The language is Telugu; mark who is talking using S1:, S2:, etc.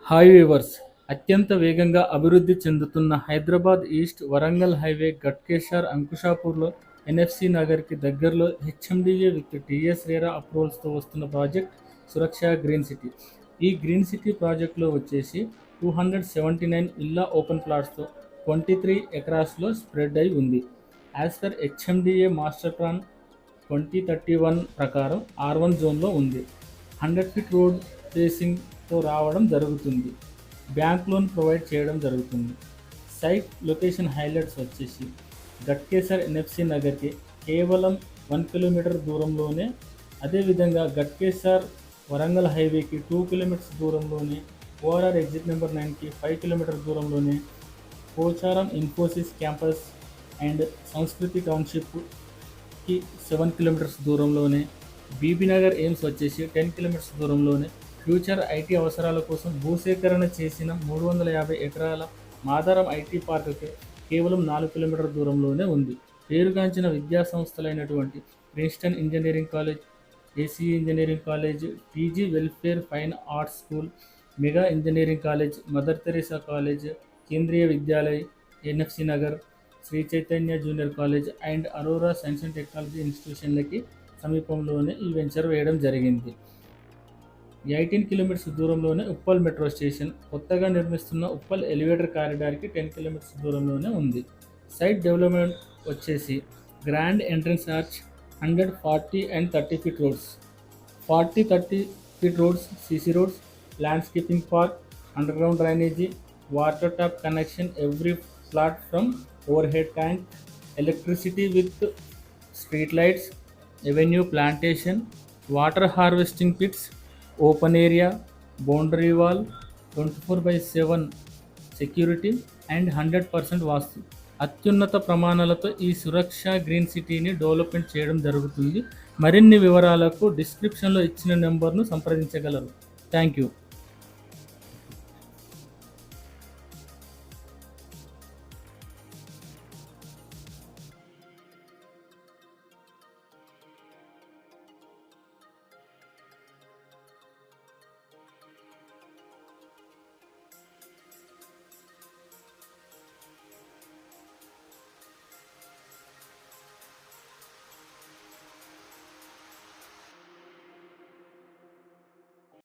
S1: Hi weavers. అత్యంత వేగంగా అభివృద్ధి చెందుతున్న హైదరాబాద్ ఈస్ట్ వరంగల్ హైవే గట్కేసర్ అంకుషాపూర్లో ఎన్ఎఫ్సి నగర్కి దగ్గరలో హెచ్ఎండిఏ విత్ టీఎస్ రేరా అప్రూవల్స్తో వస్తున్న ప్రాజెక్ట్ సురక్ష గ్రీన్ సిటీ. ఈ గ్రీన్ సిటీ ప్రాజెక్టులో వచ్చేసి 279 ఇళ్ల ఓపెన్ ప్లాట్స్తో 23 ఎకరాస్లో స్ప్రెడ్ అయి ఉంది. As per HMDA master plan 2031 ప్రకారం R1 జోన్లో ఉంది. 100 ఫీట్ రోడ్ ఫేసింగ్తో రావడం జరుగుతుంది. బ్యాంక్ లోన్ ప్రొవైడ్ చేయడం జరుగుతుంది. సైట్ లొకేషన్ హైలైట్స్ వచ్చేసి గట్కేసర్ ఎన్ఎఫ్సి నగర్కి కేవలం 1 కిలోమీటర్ దూరంలోనే, అదేవిధంగా గట్కేసర్ వరంగల్ హైవేకి 2 కిలోమీటర్స్ దూరంలోనే, ఓఆర్ఆర్ ఎగ్జిట్ నెంబర్ 9కి 5 కిలోమీటర్ దూరంలోనే, పోచారం ఇన్ఫోసిస్ క్యాంపస్ అండ్ సంస్కృతి టౌన్షిప్కి 7 కిలోమీటర్స్ దూరంలోనే, బీబీనగర్ ఎయిమ్స్ వచ్చేసి 10 కిలోమీటర్స్ దూరంలోనే, ఫ్యూచర్ ఐటీ అవసరాల కోసం భూసేకరణ చేసిన 350 ఎకరాల మాదారం ఐటీ పార్క్కి కేవలం 4 కిలోమీటర్ల దూరంలోనే ఉంది. పేరుగాంచిన విద్యా సంస్థలైనటువంటి Princeton engineering college, ACE engineering college, TG welfare fine arts school, mega engineering college, Mother Teresa college, Kendriya Vidyalaya, NFC Nagar, Shri Chaitanya junior college and Aurora science and technology ఇన్స్టిట్యూషన్లకి సమీపంలోనే ఈ వెంచర్ వేయడం జరిగింది. 18 కిలోమీటర్స్ దూరంలోనే ఉప్పల్ మెట్రో స్టేషన్, కొత్తగా నిర్మిస్తున్న ఉప్పల్ ఎలివేటర్ కారిడార్కి 10 కిలోమీటర్స్ దూరంలోనే ఉంది. సైట్ డెవలప్మెంట్ వచ్చేసి grand entrance arch, 140 and 30 feet roads, 40-30 feet roads, CC roads, landscaping park, underground drainage, water tap connection every flat from overhead tank, electricity with street lights, avenue plantation, water harvesting pits, open area, boundary wall, 24/7 security and 100% vastu. అత్యున్నత ప్రమాణాలతో ఈ సురక్ష గ్రీన్ సిటీని డెవలప్మెంట్ చేయడం జరుగుతుంది. మరిన్ని వివరాలకు డిస్క్రిప్షన్లో ఇచ్చిన నెంబర్ను సంప్రదించగలరు. Thank you.